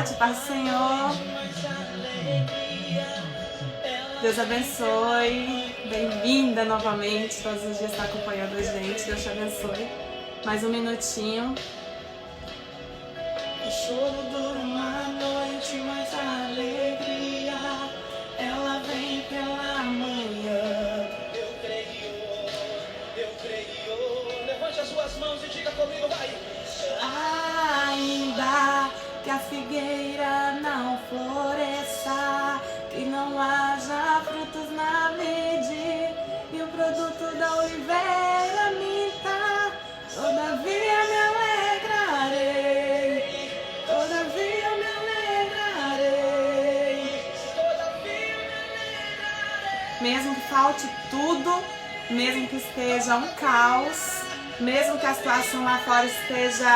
Nath, paz do Senhor. Deus abençoe. Bem-vinda novamente. Todos os dias está acompanhando a gente. Deus te abençoe. Mais um minutinho. O choro dura uma noite, mas a alegria ela vem pela manhã. Eu creio. Levante as suas mãos e diga comigo, vai. Ainda que a figueira não floresça, que não haja frutos na vide e o produto da oliveira minta, todavia me alegrarei, todavia me alegrarei, todavia me alegrarei. Mesmo que falte tudo, mesmo que esteja um caos, mesmo que a situação lá fora esteja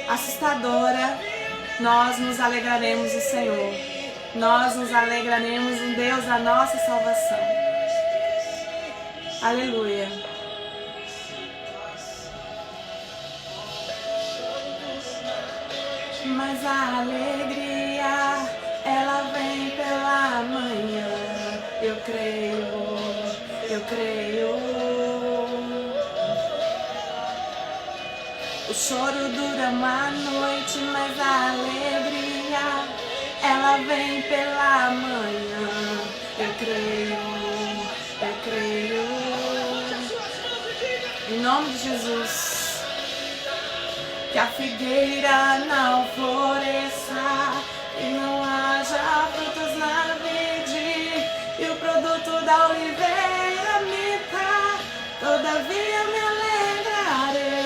assustadora, nós nos alegraremos no Senhor. Nós nos alegraremos em Deus, a nossa salvação. Aleluia. Mas a alegria, ela vem pela manhã. Eu creio, eu creio. O choro dura uma noite, mas a alegria, ela vem pela manhã. Eu creio, eu creio. Em nome de Jesus. Que a figueira não floresça, que não haja frutos na vide e o produto da oliveira minta, todavia me alegrarei.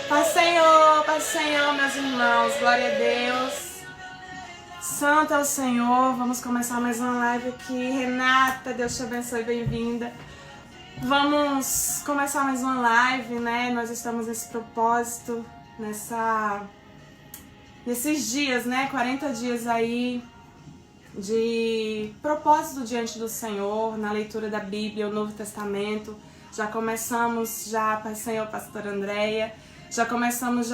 Paz Senhor, meus irmãos, glória a Deus. Santo é o Senhor. Vamos começar mais uma live aqui. Renata, Deus te abençoe, bem-vinda. Vamos começar mais uma live, né? Nós estamos nesse propósito, nesses dias, né? 40 dias aí de propósito diante do Senhor, na leitura da Bíblia, o Novo Testamento. Já começamos, Pai Senhor, pastora Andréia. Já começamos,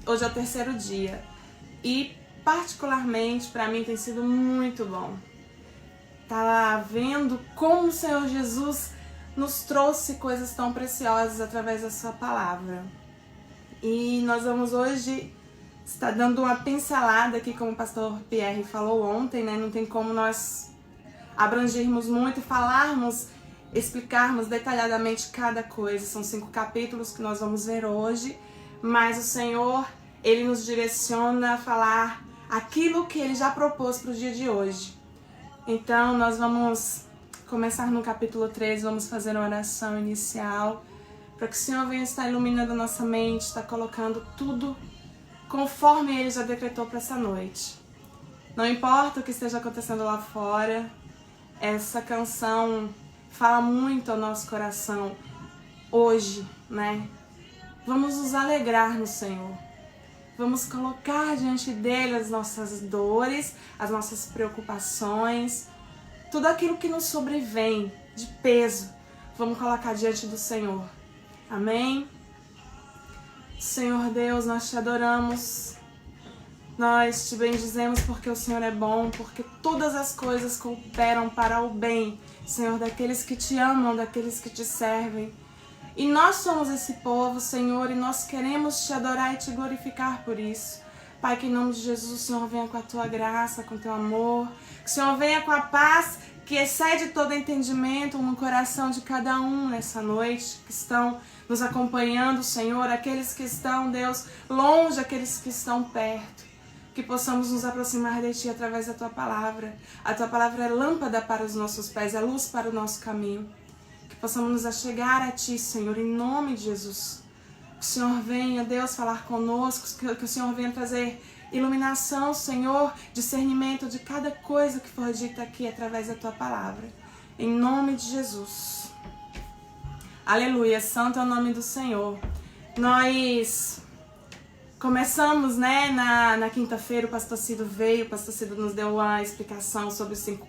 hoje é o terceiro dia. E particularmente, para mim, tem sido muito bom. Tá vendo como o Senhor Jesus nos trouxe coisas tão preciosas através da sua palavra. E nós vamos hoje estar dando uma pincelada aqui, como o pastor Pierre falou ontem, né? Não tem como nós abrangermos muito e explicarmos detalhadamente cada coisa. São 5 capítulos que nós vamos ver hoje, mas o Senhor, Ele nos direciona a falar aquilo que Ele já propôs para o dia de hoje. Então, nós vamos começar no capítulo 3, vamos fazer uma oração inicial, para que o Senhor venha estar iluminando a nossa mente, está colocando tudo conforme Ele já decretou para essa noite. Não importa o que esteja acontecendo lá fora, essa canção fala muito ao nosso coração hoje, né? Vamos nos alegrar no Senhor. Vamos colocar diante dele as nossas dores, as nossas preocupações, tudo aquilo que nos sobrevém de peso, vamos colocar diante do Senhor. Amém? Senhor Deus, nós te adoramos, nós te bendizemos porque o Senhor é bom, porque todas as coisas cooperam para o bem, Senhor, daqueles que te amam, daqueles que te servem. E nós somos esse povo, Senhor, e nós queremos te adorar e te glorificar por isso. Pai, que em nome de Jesus o Senhor venha com a tua graça, com o teu amor, que o Senhor venha com a paz que excede todo entendimento no coração de cada um nessa noite, que estão nos acompanhando, Senhor, aqueles que estão, Deus, longe, aqueles que estão perto. Que possamos nos aproximar de Ti através da Tua palavra. A Tua palavra é lâmpada para os nossos pés, é luz para o nosso caminho. Que possamos nos achegar a Ti, Senhor, em nome de Jesus. Que o Senhor venha, Deus, falar conosco, que o Senhor venha trazer iluminação, Senhor, discernimento de cada coisa que for dita aqui através da Tua palavra. Em nome de Jesus. Aleluia, santo é o nome do Senhor. Nós começamos, né, na quinta-feira, o pastor Cido veio, o pastor Cido nos deu uma explicação sobre os 5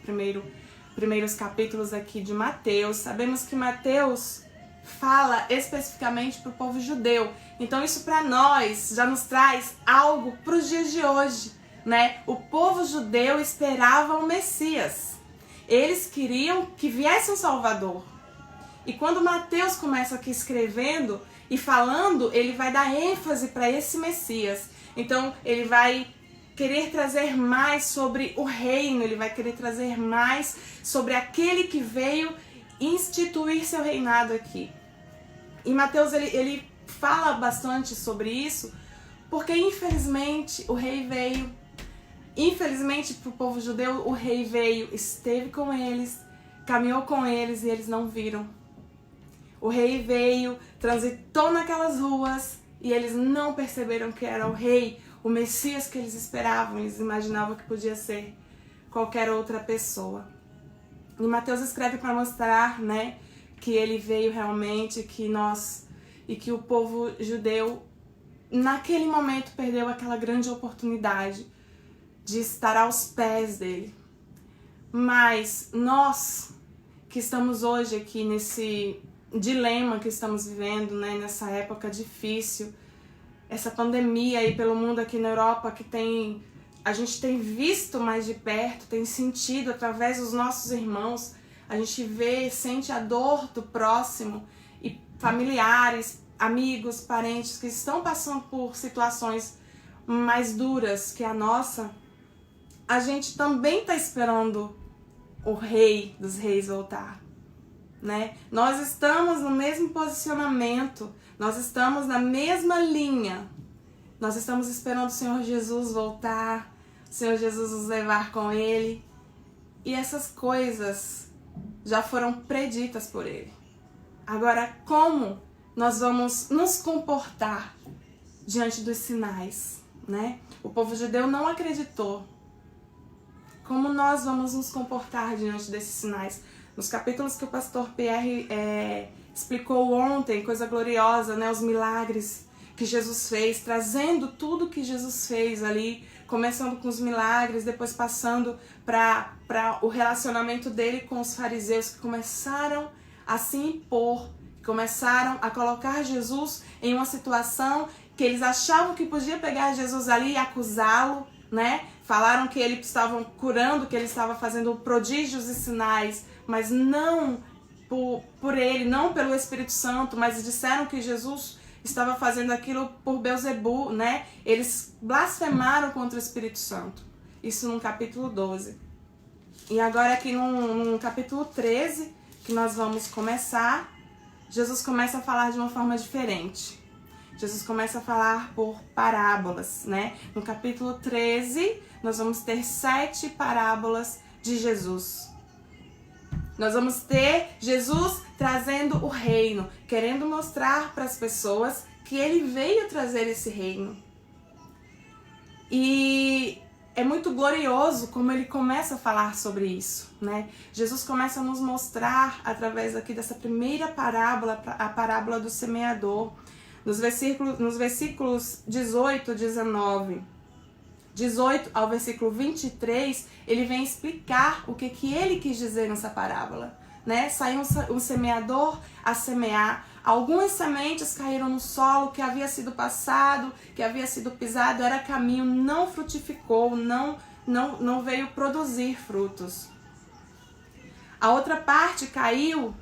primeiros capítulos aqui de Mateus. Sabemos que Mateus fala especificamente para o povo judeu. Então isso para nós já nos traz algo para os dias de hoje, né? O povo judeu esperava o Messias. Eles queriam que viesse um Salvador. E quando Mateus começa aqui escrevendo e falando, ele vai dar ênfase para esse Messias. Então ele vai querer trazer mais sobre o reino, ele vai querer trazer mais sobre aquele que veio instituir seu reinado aqui. E Mateus ele fala bastante sobre isso, porque infelizmente o rei veio, infelizmente para o povo judeu, o rei veio, esteve com eles, caminhou com eles e eles não viram. O rei veio, transitou naquelas ruas e eles não perceberam que era o rei, o Messias que eles esperavam. Eles imaginavam que podia ser qualquer outra pessoa. E Mateus escreve para mostrar, né, que ele veio realmente, que o povo judeu naquele momento perdeu aquela grande oportunidade de estar aos pés dele. Mas nós que estamos hoje aqui nesse dilema que estamos vivendo, né, nessa época difícil, essa pandemia aí pelo mundo aqui na Europa que a gente tem visto mais de perto, tem sentido através dos nossos irmãos, a gente vê, sente a dor do próximo e familiares, amigos, parentes que estão passando por situações mais duras que a nossa. A gente também está esperando o Rei dos Reis voltar, né? Nós estamos no mesmo posicionamento, nós estamos na mesma linha. Nós estamos esperando o Senhor Jesus voltar, o Senhor Jesus nos levar com Ele. E essas coisas já foram preditas por Ele. Agora, como nós vamos nos comportar diante dos sinais, né? O povo judeu não acreditou. Como nós vamos nos comportar diante desses sinais? Nos capítulos que o pastor Pierre explicou ontem, coisa gloriosa, né? Os milagres que Jesus fez, trazendo tudo que Jesus fez ali, começando com os milagres, depois passando para o relacionamento dele com os fariseus, que começaram a se impor, começaram a colocar Jesus em uma situação que eles achavam que podia pegar Jesus ali e acusá-lo, né? Falaram que ele estava curando, que ele estava fazendo prodígios e sinais, mas não por ele, não pelo Espírito Santo, mas disseram que Jesus estava fazendo aquilo por Belzebu, né? Eles blasfemaram contra o Espírito Santo. Isso no capítulo 12. E agora aqui no capítulo 13, que nós vamos começar, Jesus começa a falar de uma forma diferente. Jesus começa a falar por parábolas, né? No capítulo 13, nós vamos ter 7 parábolas de Jesus. Nós vamos ter Jesus trazendo o reino, querendo mostrar para as pessoas que ele veio trazer esse reino. E é muito glorioso como ele começa a falar sobre isso, né? Jesus começa a nos mostrar, através aqui dessa primeira parábola, a parábola do semeador, nos versículos 18, 19, 18 ao versículo 23, ele vem explicar o que ele quis dizer nessa parábola, né? Saiu um semeador a semear, algumas sementes caíram no solo que havia sido passado, que havia sido pisado, era caminho, não frutificou, não veio produzir frutos. A outra parte caiu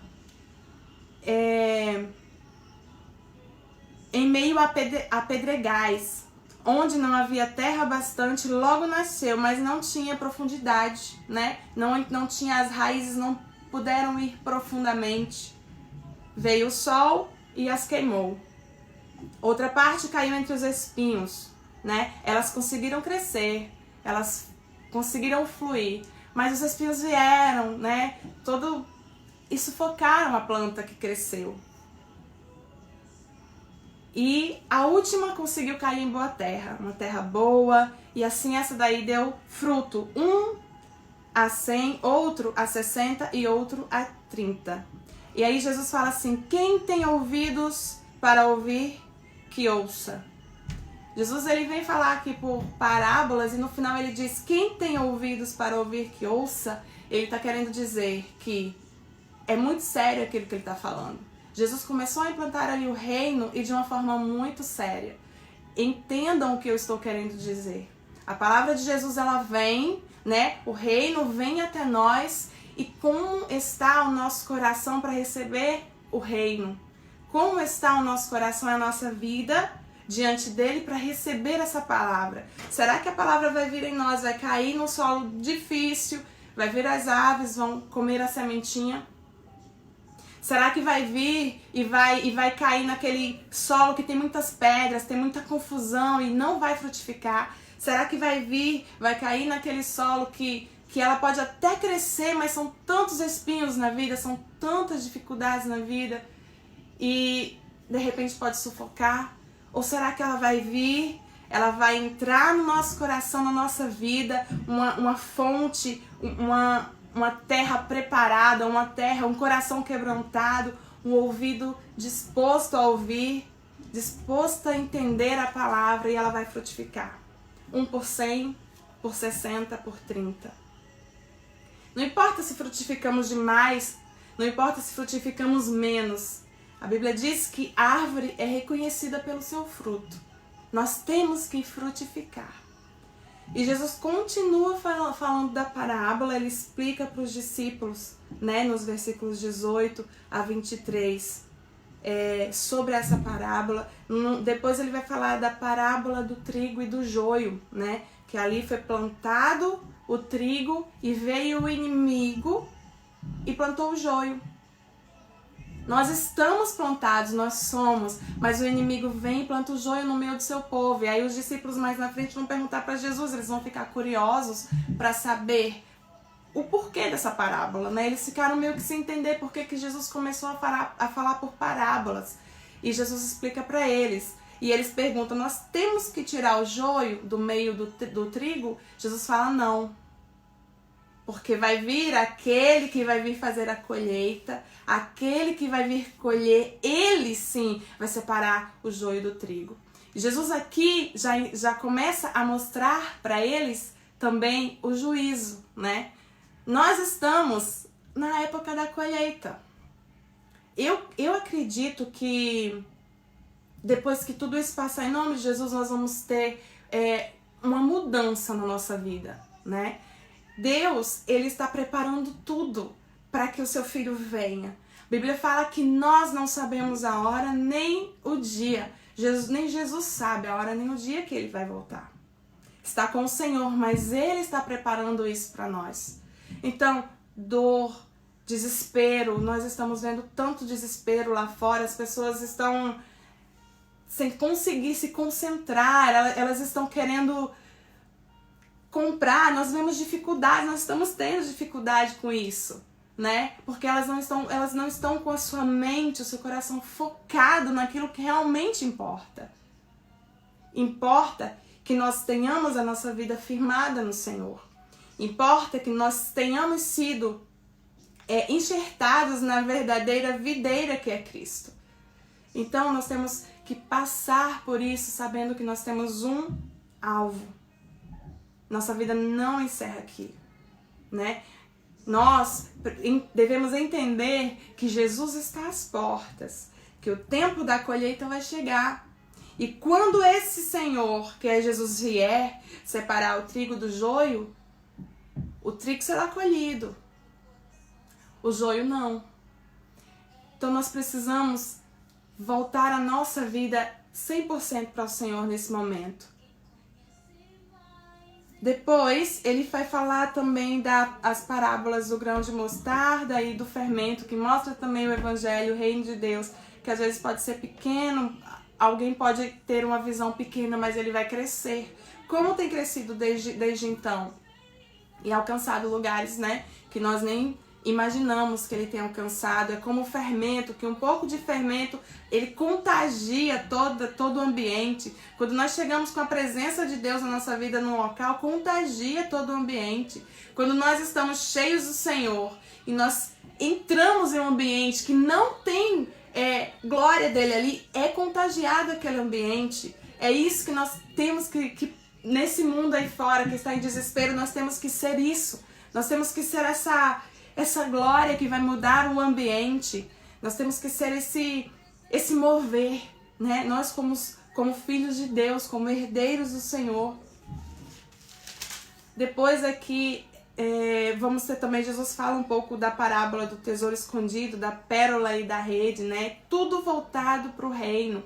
em meio a pedregais, onde não havia terra bastante, logo nasceu, mas não tinha profundidade, né? Não tinha as raízes, não puderam ir profundamente. Veio o sol e as queimou. Outra parte caiu entre os espinhos, né? Elas conseguiram crescer, elas conseguiram fluir, mas os espinhos vieram, né? E sufocaram a planta que cresceu. E a última conseguiu cair em boa terra, uma terra boa, e assim essa daí deu fruto, um a 100, outro a 60 e outro a 30. E aí Jesus fala assim, quem tem ouvidos para ouvir, que ouça. Jesus ele vem falar aqui por parábolas e no final ele diz, quem tem ouvidos para ouvir, que ouça. Ele está querendo dizer que é muito sério aquilo que ele está falando. Jesus começou a implantar ali o reino e de uma forma muito séria. Entendam o que eu estou querendo dizer. A palavra de Jesus, ela vem, né? O reino vem até nós. E como está o nosso coração para receber o reino? Como está o nosso coração e a nossa vida diante dele para receber essa palavra? Será que a palavra vai vir em nós, vai cair num solo difícil, vai vir as aves, vão comer a sementinha? Será que vai vir e vai cair naquele solo que tem muitas pedras, tem muita confusão e não vai frutificar? Será que vai vir, vai cair naquele solo que ela pode até crescer, mas são tantos espinhos na vida, são tantas dificuldades na vida e de repente pode sufocar? Ou será que ela vai vir, ela vai entrar no nosso coração, na nossa vida, uma fonte, uma terra preparada, uma terra, um coração quebrantado, um ouvido disposto a ouvir, disposto a entender a palavra, e ela vai frutificar. 1 por 100, por 60, por 30. Não importa se frutificamos demais, não importa se frutificamos menos. A Bíblia diz que a árvore é reconhecida pelo seu fruto. Nós temos que frutificar. E Jesus continua falando da parábola, ele explica para os discípulos, né, nos versículos 18 a 23, sobre essa parábola. Depois ele vai falar da parábola do trigo e do joio, né, que ali foi plantado o trigo e veio o inimigo e plantou o joio. Nós estamos plantados, nós somos, mas o inimigo vem e planta o joio no meio do seu povo. E aí os discípulos mais na frente vão perguntar para Jesus, eles vão ficar curiosos para saber o porquê dessa parábola, né? Eles ficaram meio que sem entender por que Jesus começou a falar por parábolas. E Jesus explica para eles. E eles perguntam, nós temos que tirar o joio do meio do trigo? Jesus fala, não. Porque vai vir aquele que vai vir fazer a colheita, aquele que vai vir colher, ele sim vai separar o joio do trigo. E Jesus aqui já começa a mostrar para eles também o juízo, né? Nós estamos na época da colheita. Eu acredito que depois que tudo isso passar, em nome de Jesus, nós vamos ter uma mudança na nossa vida, né? Deus, ele está preparando tudo para que o seu filho venha. A Bíblia fala que nós não sabemos a hora nem o dia. Nem Jesus sabe a hora nem o dia que ele vai voltar. Está com o Senhor, mas ele está preparando isso para nós. Então, dor, desespero, nós estamos vendo tanto desespero lá fora, as pessoas estão sem conseguir se concentrar, elas estão querendo comprar, nós vemos dificuldades, nós estamos tendo dificuldade com isso, né? Porque elas não estão com a sua mente, o seu coração focado naquilo que realmente importa. Importa que nós tenhamos a nossa vida firmada no Senhor. Importa que nós tenhamos sido enxertados na verdadeira videira que é Cristo. Então nós temos que passar por isso sabendo que nós temos um alvo. Nossa vida não encerra aqui, né? Nós devemos entender que Jesus está às portas, que o tempo da colheita vai chegar. E quando esse Senhor, que é Jesus, vier separar o trigo do joio, o trigo será colhido, o joio não. Então nós precisamos voltar a nossa vida 100% para o Senhor nesse momento. Depois, ele vai falar também das parábolas do grão de mostarda e do fermento, que mostra também o evangelho, o reino de Deus, que às vezes pode ser pequeno, alguém pode ter uma visão pequena, mas ele vai crescer. Como tem crescido desde então? E alcançado lugares, né, que nós nem imaginamos que ele tenha alcançado. É como o fermento, que um pouco de fermento, ele contagia todo o ambiente. Quando nós chegamos com a presença de Deus na nossa vida num local, contagia todo o ambiente. Quando nós estamos cheios do Senhor e nós entramos em um ambiente que não tem glória dele ali, é contagiado aquele ambiente. É isso que nós temos que nesse mundo aí fora que está em desespero, nós temos que ser isso. Nós temos que ser essa glória que vai mudar o ambiente. Nós temos que ser esse mover, né? Nós como filhos de Deus, como herdeiros do Senhor. Depois aqui, vamos ter também, Jesus fala um pouco da parábola do tesouro escondido, da pérola e da rede, né? Tudo voltado para o reino.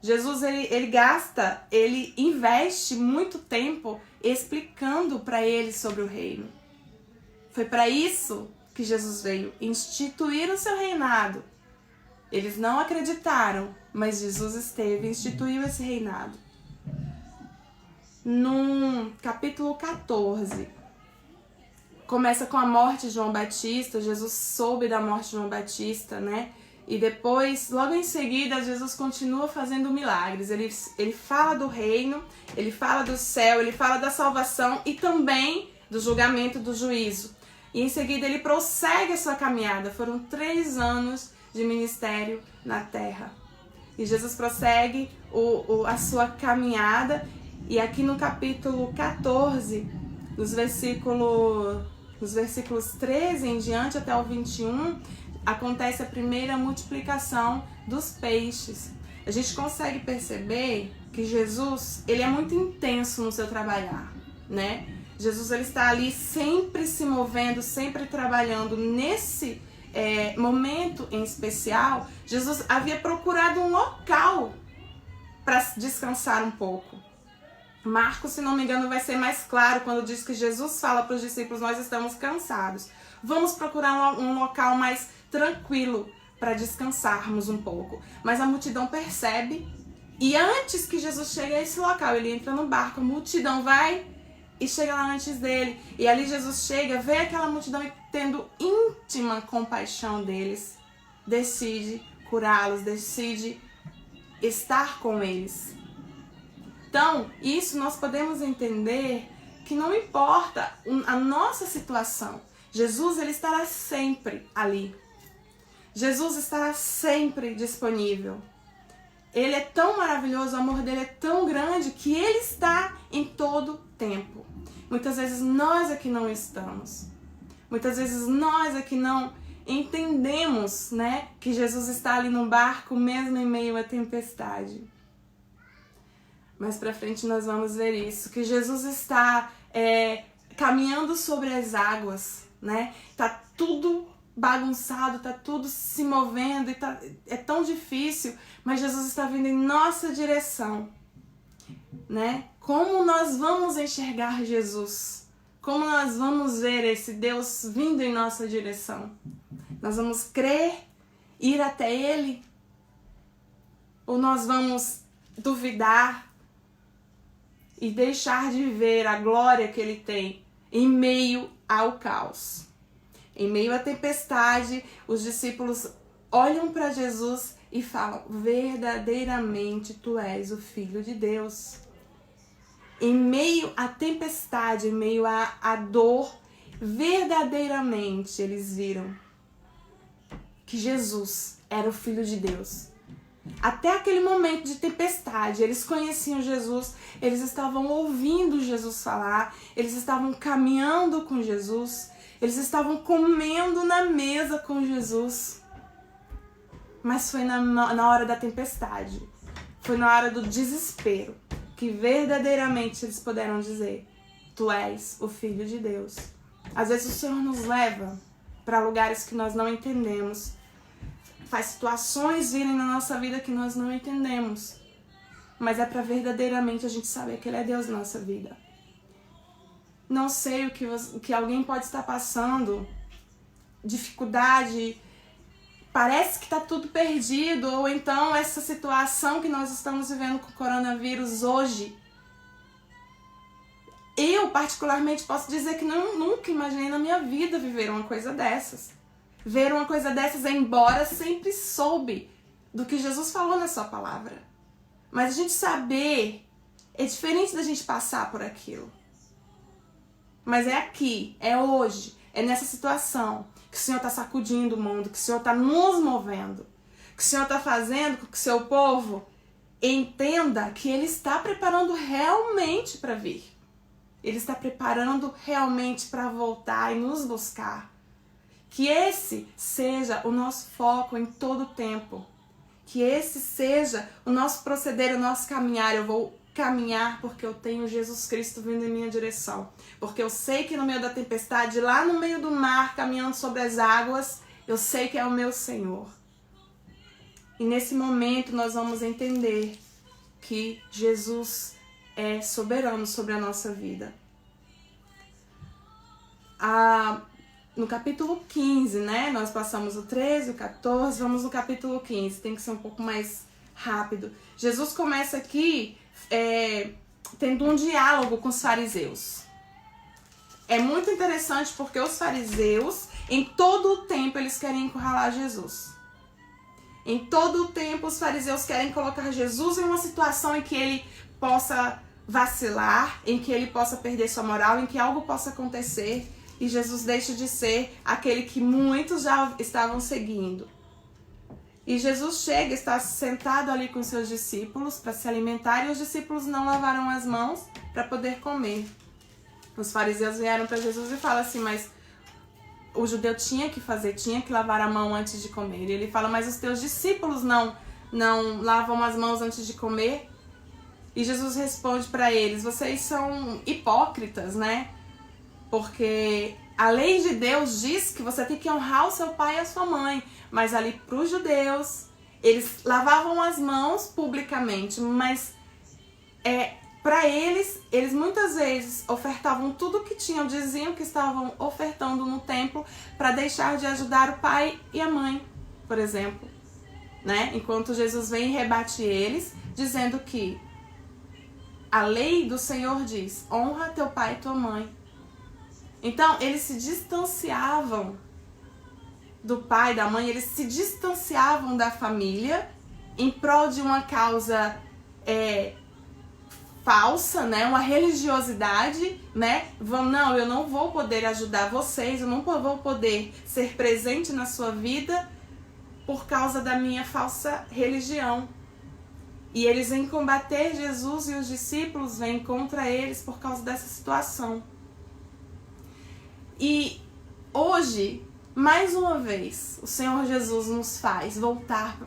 Jesus, ele investe muito tempo explicando para eles sobre o reino. Foi para isso que Jesus veio, instituir o seu reinado. Eles não acreditaram, mas Jesus esteve e instituiu esse reinado. No capítulo 14, começa com a morte de João Batista. Jesus soube da morte de João Batista, né? E depois, logo em seguida, Jesus continua fazendo milagres. Ele fala do reino, ele fala do céu, ele fala da salvação e também do julgamento, do juízo. E em seguida ele prossegue a sua caminhada. Foram 3 anos de ministério na terra. E Jesus prossegue a sua caminhada. E aqui no capítulo 14, nos versículos 13 em diante até o 21, acontece a primeira multiplicação dos peixes. A gente consegue perceber que Jesus, ele é muito intenso no seu trabalhar, né? Jesus, ele está ali sempre se movendo, sempre trabalhando. Nesse momento em especial, Jesus havia procurado um local para descansar um pouco. Marcos, se não me engano, vai ser mais claro quando diz que Jesus fala para os discípulos: nós estamos cansados. Vamos procurar um local mais tranquilo para descansarmos um pouco. Mas a multidão percebe, e antes que Jesus chegue a esse local, ele entra no barco, a multidão vai e chega lá antes dele. E ali Jesus chega, vê aquela multidão e, tendo íntima compaixão deles, decide curá-los, decide estar com eles. Então, isso nós podemos entender que não importa a nossa situação, Jesus, ele estará sempre ali. Jesus estará sempre disponível. Ele é tão maravilhoso, o amor dele é tão grande que ele está em todo tempo. Muitas vezes nós é que não estamos. Muitas vezes nós é que não entendemos, né, que Jesus está ali no barco mesmo em meio à tempestade. Mais pra frente nós vamos ver isso, que Jesus está caminhando sobre as águas, né? Tá tudo bagunçado, tá tudo se movendo e é tão difícil, mas Jesus está vindo em nossa direção, né? Como nós vamos enxergar Jesus? Como nós vamos ver esse Deus vindo em nossa direção? Nós vamos crer, ir até Ele? Ou nós vamos duvidar e deixar de ver a glória que Ele tem em meio ao caos? Em meio à tempestade, os discípulos olham para Jesus e falam: verdadeiramente Tu és o Filho de Deus. Em meio à tempestade, em meio à dor, verdadeiramente eles viram que Jesus era o Filho de Deus. Até aquele momento de tempestade, eles conheciam Jesus, eles estavam ouvindo Jesus falar, eles estavam caminhando com Jesus, eles estavam comendo na mesa com Jesus. Mas foi na hora da tempestade, foi na hora do desespero, que verdadeiramente eles puderam dizer: Tu és o Filho de Deus. Às vezes o Senhor nos leva para lugares que nós não entendemos, faz situações virem na nossa vida que nós não entendemos, mas é para verdadeiramente a gente saber que Ele é Deus na nossa vida. Não sei o que alguém pode estar passando, dificuldade, parece que está tudo perdido, ou então essa situação que nós estamos vivendo com o coronavírus hoje. Eu, particularmente, posso dizer que nunca imaginei na minha vida viver uma coisa dessas. Ver uma coisa dessas, embora sempre soube do que Jesus falou na sua palavra. Mas a gente saber é diferente da gente passar por aquilo. Mas é aqui, é hoje, é nessa situação que o Senhor está sacudindo o mundo, que o Senhor está nos movendo, que o Senhor está fazendo com que o seu povo entenda que Ele está preparando realmente para vir. Ele está preparando realmente para voltar e nos buscar. Que esse seja o nosso foco em todo o tempo. Que esse seja o nosso proceder, o nosso caminhar. Eu vou caminhar porque eu tenho Jesus Cristo vindo em minha direção. Porque eu sei que no meio da tempestade, lá no meio do mar, caminhando sobre as águas, eu sei que é o meu Senhor. E nesse momento nós vamos entender que Jesus é soberano sobre a nossa vida. No capítulo 15, né? Nós passamos o 13, o 14, vamos no capítulo 15. Tem que ser um pouco mais rápido. Jesus começa aqui tendo um diálogo com os fariseus. É muito interessante porque os fariseus, em todo o tempo, eles querem encurralar Jesus. Em todo o tempo, os fariseus querem colocar Jesus em uma situação em que ele possa vacilar, em que ele possa perder sua moral, em que algo possa acontecer e Jesus deixa de ser aquele que muitos já estavam seguindo. E Jesus chega, está sentado ali com seus discípulos para se alimentar e os discípulos não lavaram as mãos para poder comer. Os fariseus vieram para Jesus e falam assim, mas o judeu tinha que lavar a mão antes de comer. E ele fala, mas os teus discípulos não lavam as mãos antes de comer? E Jesus responde para eles, vocês são hipócritas, né? Porque a lei de Deus diz que você tem que honrar o seu pai e a sua mãe. Mas ali para os judeus, eles lavavam as mãos publicamente, mas para eles muitas vezes ofertavam tudo o que tinham, diziam que estavam ofertando no templo para deixar de ajudar o pai e a mãe, por exemplo. Né? Enquanto Jesus vem e rebate eles, dizendo que a lei do Senhor diz, honra teu pai e tua mãe. Então, eles se distanciavam do pai, da mãe, eles se distanciavam da família em prol de uma causa falsa, né? Uma religiosidade, né? Não, eu não vou poder ajudar vocês, eu não vou poder ser presente na sua vida por causa da minha falsa religião. E eles vêm combater Jesus e os discípulos vêm contra eles por causa dessa situação. E hoje, mais uma vez, o Senhor Jesus nos faz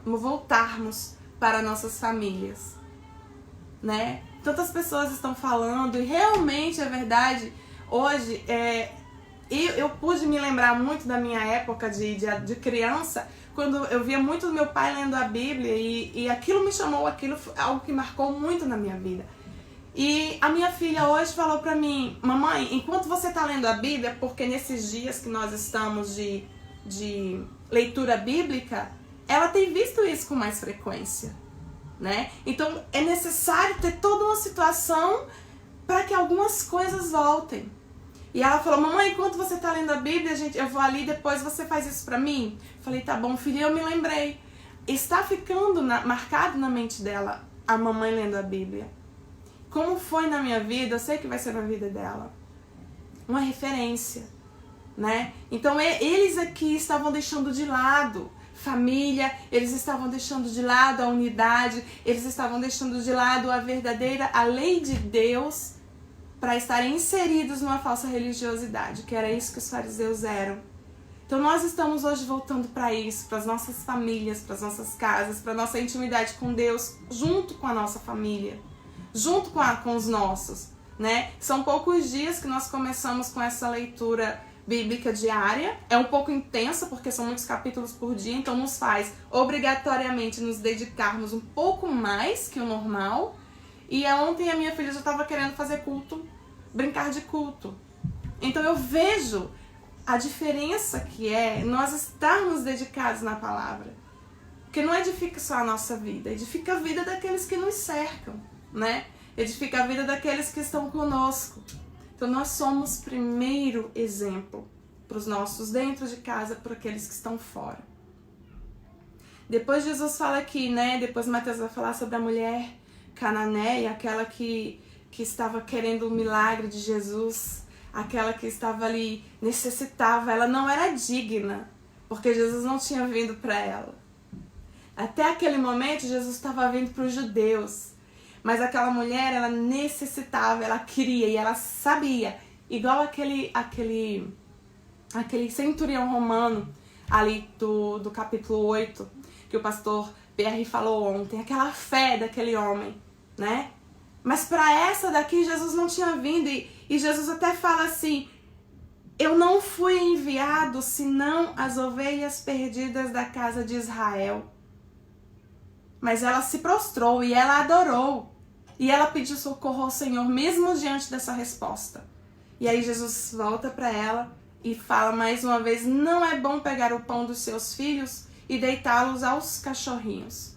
voltarmos para nossas famílias, né? Tantas pessoas estão falando e realmente é verdade. Hoje, eu pude me lembrar muito da minha época de criança, quando eu via muito do meu pai lendo a Bíblia e aquilo me chamou, aquilo foi algo que marcou muito na minha vida. E a minha filha hoje falou pra mim, mamãe, enquanto você tá lendo a Bíblia, porque nesses dias que nós estamos de leitura bíblica, ela tem visto isso com mais frequência, né? Então é necessário ter toda uma situação para que algumas coisas voltem. E ela falou, mamãe, enquanto você tá lendo a Bíblia, eu vou ali, depois você faz isso pra mim? Falei, tá bom, filha, eu me lembrei. Está ficando marcado na mente dela a mamãe lendo a Bíblia. Como foi na minha vida, eu sei que vai ser na vida dela. Uma referência, né? Então eles aqui estavam deixando de lado família, eles estavam deixando de lado a unidade, eles estavam deixando de lado a lei de Deus para estarem inseridos numa falsa religiosidade, que era isso que os fariseus eram. Então nós estamos hoje voltando para isso, para as nossas famílias, para as nossas casas, para a nossa intimidade com Deus, junto com a nossa família. Junto com os nossos, né? São poucos dias que nós começamos com essa leitura bíblica diária. É um pouco intensa, porque são muitos capítulos por dia, então nos faz obrigatoriamente nos dedicarmos um pouco mais que o normal. E ontem a minha filha já estava querendo fazer culto, brincar de culto. Então eu vejo a diferença que é nós estarmos dedicados na palavra. Porque não edifica só a nossa vida, edifica a vida daqueles que nos cercam, né? Edifica a vida daqueles que estão conosco. Então nós somos primeiro exemplo para os nossos dentro de casa, para aqueles que estão fora. Depois Jesus fala aqui, né? Depois Mateus vai falar sobre a mulher cananeia, aquela que estava querendo o milagre de Jesus, aquela que estava ali, necessitava, ela não era digna, porque Jesus não tinha vindo para ela. Até aquele momento Jesus estava vindo para os judeus. Mas aquela mulher, ela necessitava, ela queria e ela sabia. Igual aquele aquele centurião romano ali do capítulo 8, que o pastor Pierre falou ontem, aquela fé daquele homem, né? Mas para essa daqui Jesus não tinha vindo, e Jesus até fala assim: eu não fui enviado senão as ovelhas perdidas da casa de Israel. Mas ela se prostrou e ela adorou. E ela pediu socorro ao Senhor, mesmo diante dessa resposta. E aí Jesus volta para ela e fala mais uma vez: não é bom pegar o pão dos seus filhos e deitá-los aos cachorrinhos.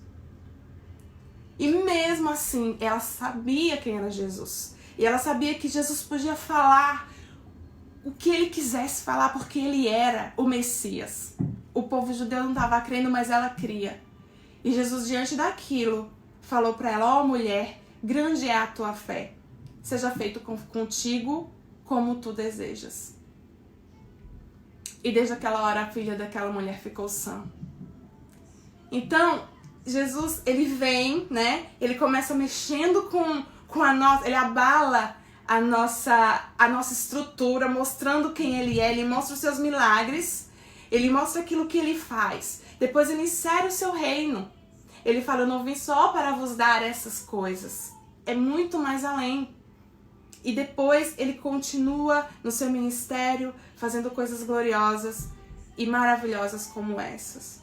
E mesmo assim, ela sabia quem era Jesus. E ela sabia que Jesus podia falar o que ele quisesse falar, porque ele era o Messias. O povo judeu não estava crendo, mas ela cria. E Jesus, diante daquilo, falou para ela: ó mulher, grande é a tua fé. Seja feito contigo como tu desejas. E desde aquela hora a filha daquela mulher ficou sã. Então, Jesus, ele vem, né? Ele começa mexendo com a nossa... Ele abala a nossa estrutura, mostrando quem ele é. Ele mostra os seus milagres. Ele mostra aquilo que ele faz. Depois ele insere o seu reino. Ele fala: eu não vim só para vos dar essas coisas. É muito mais além. E depois ele continua no seu ministério, fazendo coisas gloriosas e maravilhosas como essas.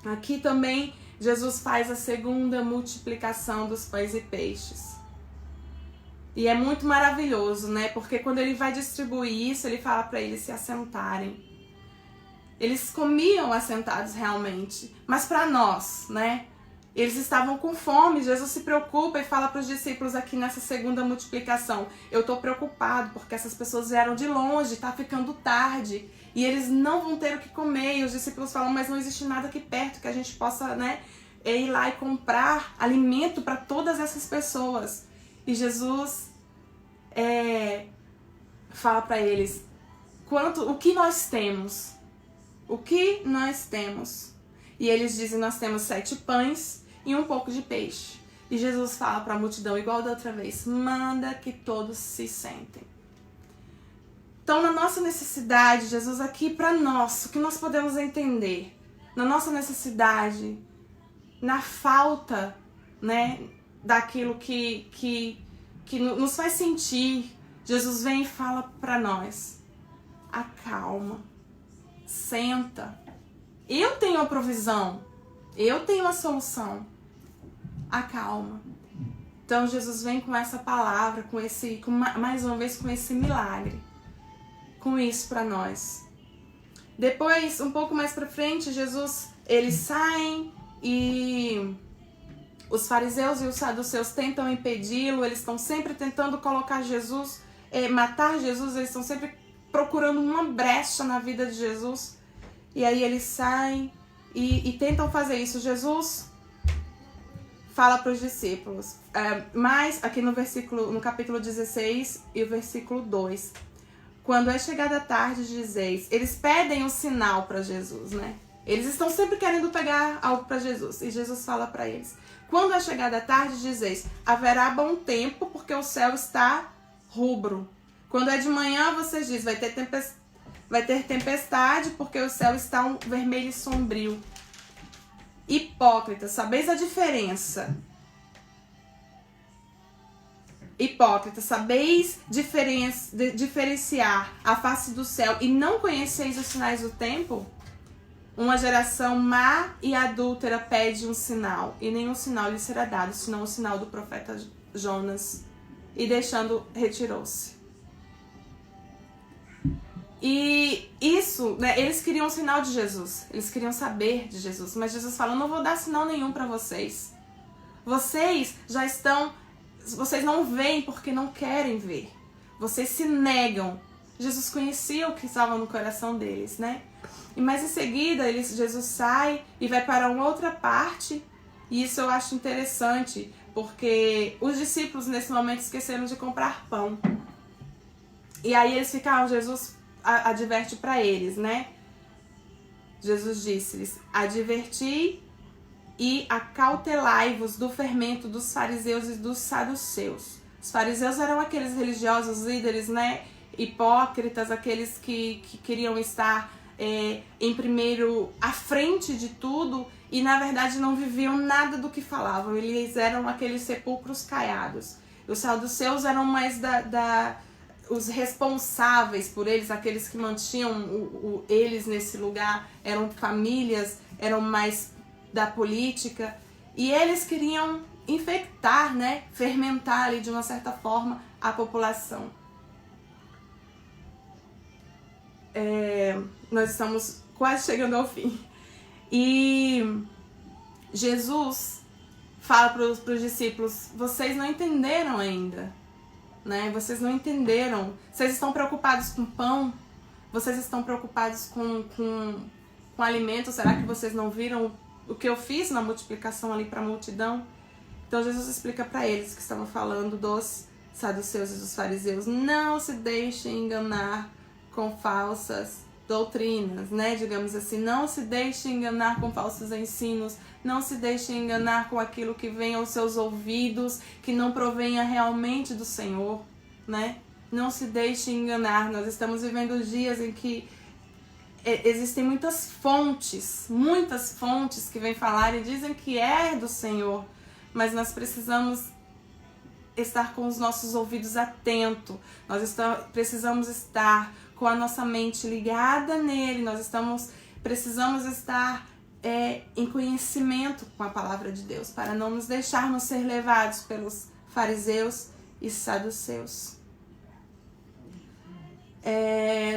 Aqui também Jesus faz a segunda multiplicação dos pães e peixes. E é muito maravilhoso, né? Porque quando ele vai distribuir isso, ele fala para eles se assentarem. Eles comiam assentados realmente, mas para nós, né? Eles estavam com fome. Jesus se preocupa e fala para os discípulos aqui nessa segunda multiplicação: eu estou preocupado porque essas pessoas vieram de longe, está ficando tarde e eles não vão ter o que comer. E os discípulos falam: mas não existe nada aqui perto que a gente possa, né, ir lá e comprar alimento para todas essas pessoas. E Jesus fala para eles: o que nós temos? O que nós temos? E eles dizem: nós temos 7 pães e um pouco de peixe. E Jesus fala para a multidão, igual da outra vez: manda que todos se sentem. Então, na nossa necessidade, Jesus aqui para nós, o que nós podemos entender? Na nossa necessidade, na falta, né, daquilo que nos faz sentir, Jesus vem e fala para nós: acalma, senta. Eu tenho a provisão, eu tenho a solução. Acalma. Então Jesus vem com essa palavra, mais uma vez com esse milagre, com isso para nós. Depois, um pouco mais para frente, eles saem e os fariseus e os saduceus tentam impedi-lo. Eles estão sempre tentando colocar Jesus, matar Jesus. Eles estão sempre procurando uma brecha na vida de Jesus. E aí eles saem e tentam fazer isso. Jesus fala para os discípulos, mas aqui no capítulo 16 e o versículo 2, quando é chegada a tarde, dizeis, eles pedem um sinal para Jesus, né? Eles estão sempre querendo pegar algo para Jesus, e Jesus fala para eles: quando é chegada a tarde, dizeis, haverá bom tempo, porque o céu está rubro. Quando é de manhã, vocês dizem, vai ter tempestade, porque o céu está vermelho e sombrio. Hipócritas, sabeis a diferença? Hipócritas, sabeis diferenciar a face do céu e não conheceis os sinais do tempo? Uma geração má e adúltera pede um sinal, e nenhum sinal lhe será dado, senão o sinal do profeta Jonas. E deixando, retirou-se. E isso, né, eles queriam um sinal de Jesus, eles queriam saber de Jesus, mas Jesus fala: eu não vou dar sinal nenhum para vocês. Vocês não veem porque não querem ver. Vocês se negam. Jesus conhecia o que estava no coração deles, né? Mas em seguida, Jesus sai e vai para uma outra parte, e isso eu acho interessante, porque os discípulos nesse momento esqueceram de comprar pão. E aí eles ficaram, Jesus adverte para eles, né? Jesus disse-lhes: adverti e acautelai-vos do fermento dos fariseus e dos saduceus. Os fariseus eram aqueles religiosos líderes, né? hipócritas, aqueles que queriam estar em primeiro, à frente de tudo, e na verdade não viviam nada do que falavam. Eles eram aqueles sepulcros caiados. Os saduceus eram mais os responsáveis por eles, aqueles que mantinham eles nesse lugar, eram famílias, eram mais da política, e eles queriam infectar, né, fermentar ali de uma certa forma a população. Nós estamos quase chegando ao fim. E Jesus fala para os discípulos: vocês não entenderam ainda, né? Vocês não entenderam. Vocês estão preocupados com pão? Vocês estão preocupados com alimento? Será que vocês não viram o que eu fiz na multiplicação ali para a multidão? Então Jesus explica para eles que estavam falando dos saduceus e dos fariseus: não se deixem enganar com falsas doutrinas, né? Digamos assim, não se deixem enganar com falsos ensinos, não se deixem enganar com aquilo que vem aos seus ouvidos, que não provenha realmente do Senhor, né? Não se deixem enganar. Nós estamos vivendo dias em que existem muitas fontes que vêm falar e dizem que é do Senhor, mas nós precisamos estar com os nossos ouvidos atentos, precisamos estar com a nossa mente ligada nele, precisamos estar em conhecimento com a palavra de Deus, para não nos deixarmos ser levados pelos fariseus e saduceus.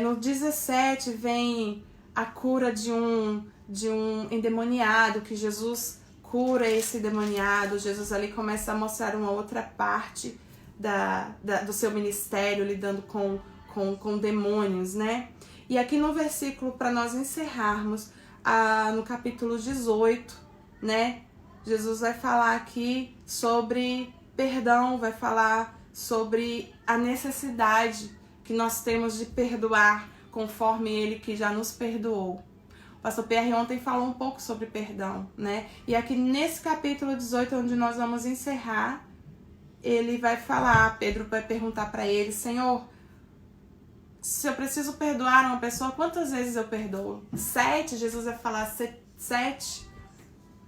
No 17 vem a cura de um endemoniado, que Jesus cura esse endemoniado. Jesus ali começa a mostrar uma outra parte do seu ministério, lidando com demônios, né? E aqui no versículo, para nós encerrarmos, no capítulo 18, né? Jesus vai falar aqui sobre perdão, vai falar sobre a necessidade que nós temos de perdoar conforme Ele que já nos perdoou. O pastor Pierre ontem falou um pouco sobre perdão, né? E aqui nesse capítulo 18, onde nós vamos encerrar, ele vai falar, Pedro vai perguntar para ele: Senhor, se eu preciso perdoar uma pessoa, quantas vezes eu perdoo? 7? Jesus vai falar 7?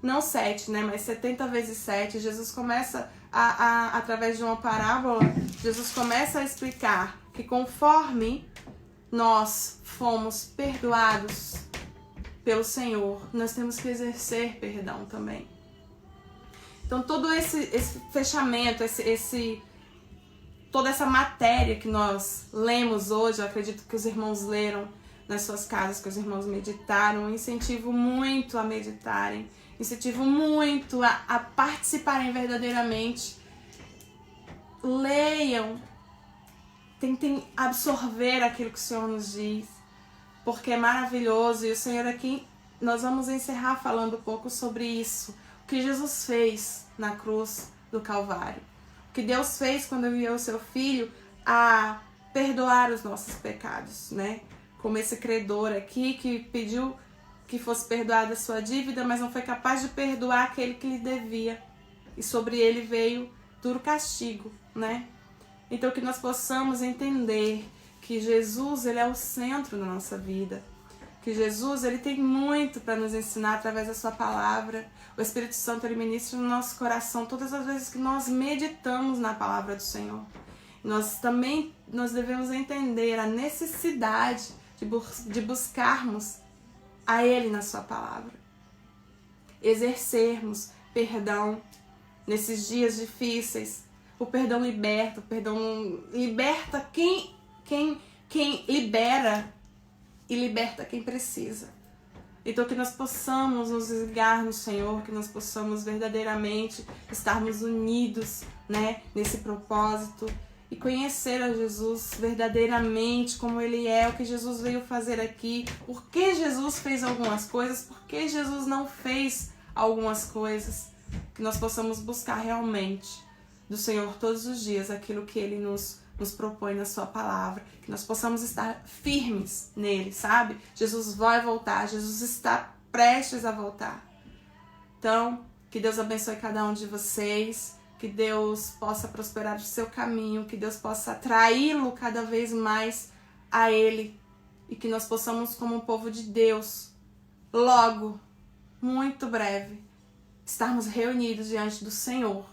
Não 7, né? Mas 70 vezes 7. Jesus começa através de uma parábola, Jesus começa a explicar que conforme nós fomos perdoados pelo Senhor, nós temos que exercer perdão também. Então todo esse fechamento, toda essa matéria que nós lemos hoje, eu acredito que os irmãos leram nas suas casas, que os irmãos meditaram, eu incentivo muito a meditarem, incentivo muito a participarem verdadeiramente. Leiam, tentem absorver aquilo que o Senhor nos diz, porque é maravilhoso. E o Senhor aqui, nós vamos encerrar falando um pouco sobre isso, o que Jesus fez na cruz do Calvário, o que Deus fez quando enviou o seu Filho a perdoar os nossos pecados, né? Como esse credor aqui que pediu que fosse perdoada a sua dívida, mas não foi capaz de perdoar aquele que lhe devia, e sobre ele veio duro castigo, né? Então que nós possamos entender que Jesus, ele é o centro da nossa vida, que Jesus, ele tem muito para nos ensinar através da sua palavra. O Espírito Santo, ele ministra no nosso coração todas as vezes que nós meditamos na palavra do Senhor. Nós devemos entender a necessidade de buscarmos a Ele na sua palavra, exercermos perdão nesses dias difíceis. O perdão liberta, quem libera e liberta quem precisa. Então que nós possamos nos ligar no Senhor, que nós possamos verdadeiramente estarmos unidos, né, nesse propósito e conhecer a Jesus verdadeiramente como Ele é, o que Jesus veio fazer aqui, por que Jesus fez algumas coisas, por que Jesus não fez algumas coisas. Que nós possamos buscar realmente do Senhor todos os dias aquilo que Ele nos propõe na sua palavra, que nós possamos estar firmes nele, sabe? Jesus vai voltar, Jesus está prestes a voltar. Então, que Deus abençoe cada um de vocês, que que Deus possa prosperar o seu caminho, que Deus possa atraí-lo cada vez mais a Ele e que nós possamos, como um povo de Deus, logo, muito breve, estarmos reunidos diante do Senhor,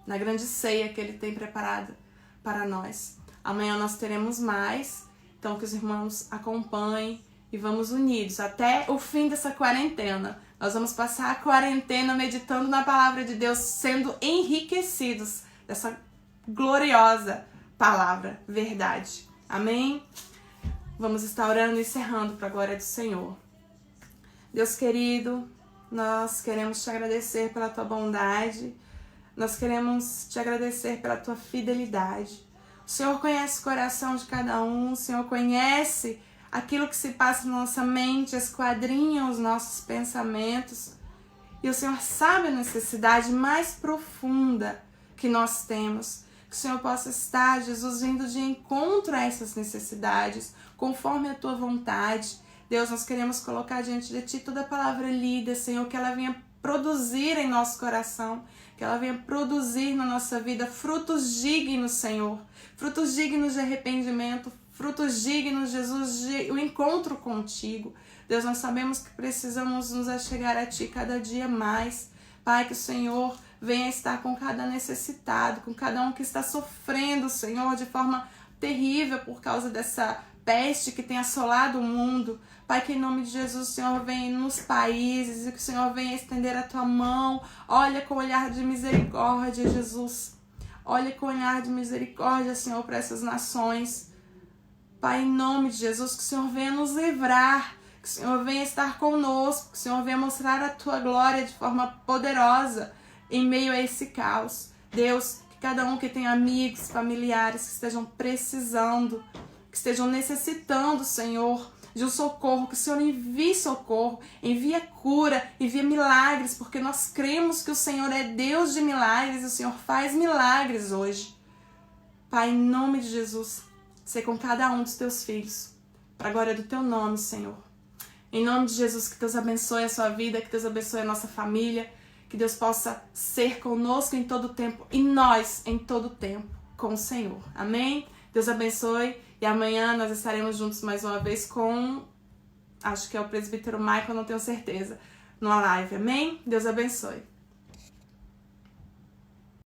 na grande ceia que Ele tem preparada para nós. Amanhã nós teremos mais, então que os irmãos acompanhem e vamos unidos até o fim dessa quarentena. Nós vamos passar a quarentena meditando na palavra de Deus, sendo enriquecidos dessa gloriosa palavra, verdade. Amém? Vamos estar orando e encerrando para a glória do Senhor. Deus querido, nós queremos te agradecer pela tua bondade, nós queremos te agradecer pela tua fidelidade. O Senhor conhece o coração de cada um, o Senhor conhece aquilo que se passa na nossa mente, esquadrinha os nossos pensamentos. E o Senhor sabe a necessidade mais profunda que nós temos. Que o Senhor possa estar, Jesus, vindo de encontro a essas necessidades, conforme a tua vontade. Deus, nós queremos colocar diante de ti toda a palavra lida, Senhor, que ela venha produzir em nosso coração, que ela venha produzir na nossa vida frutos dignos, Senhor, frutos dignos de arrependimento, frutos dignos, Jesus, de o encontro contigo. Deus, nós sabemos que precisamos nos achegar a ti cada dia mais. Pai, que o Senhor venha estar com cada necessitado, com cada um que está sofrendo, Senhor, de forma terrível por causa dessa peste que tem assolado o mundo. Pai, que em nome de Jesus o Senhor venha nos países e que o Senhor venha estender a tua mão. Olha com olhar de misericórdia, Jesus. Olha com olhar de misericórdia, Senhor, para essas nações. Pai, em nome de Jesus, que o Senhor venha nos livrar, que o Senhor venha estar conosco, que o Senhor venha mostrar a tua glória de forma poderosa em meio a esse caos. Deus, que cada um que tem amigos, familiares que estejam precisando, que estejam necessitando, Senhor, de um socorro, que o Senhor envie socorro, envia cura, envia milagres, porque nós cremos que o Senhor é Deus de milagres e o Senhor faz milagres hoje. Pai, em nome de Jesus, ser com cada um dos teus filhos, para a glória do teu nome, Senhor. Em nome de Jesus, que Deus abençoe a sua vida, que Deus abençoe a nossa família, que Deus possa ser conosco em todo o tempo e nós em todo o tempo com o Senhor. Amém? Deus abençoe e amanhã nós estaremos juntos mais uma vez com, acho que é o presbítero Michael, não tenho certeza, numa live. Amém? Deus abençoe.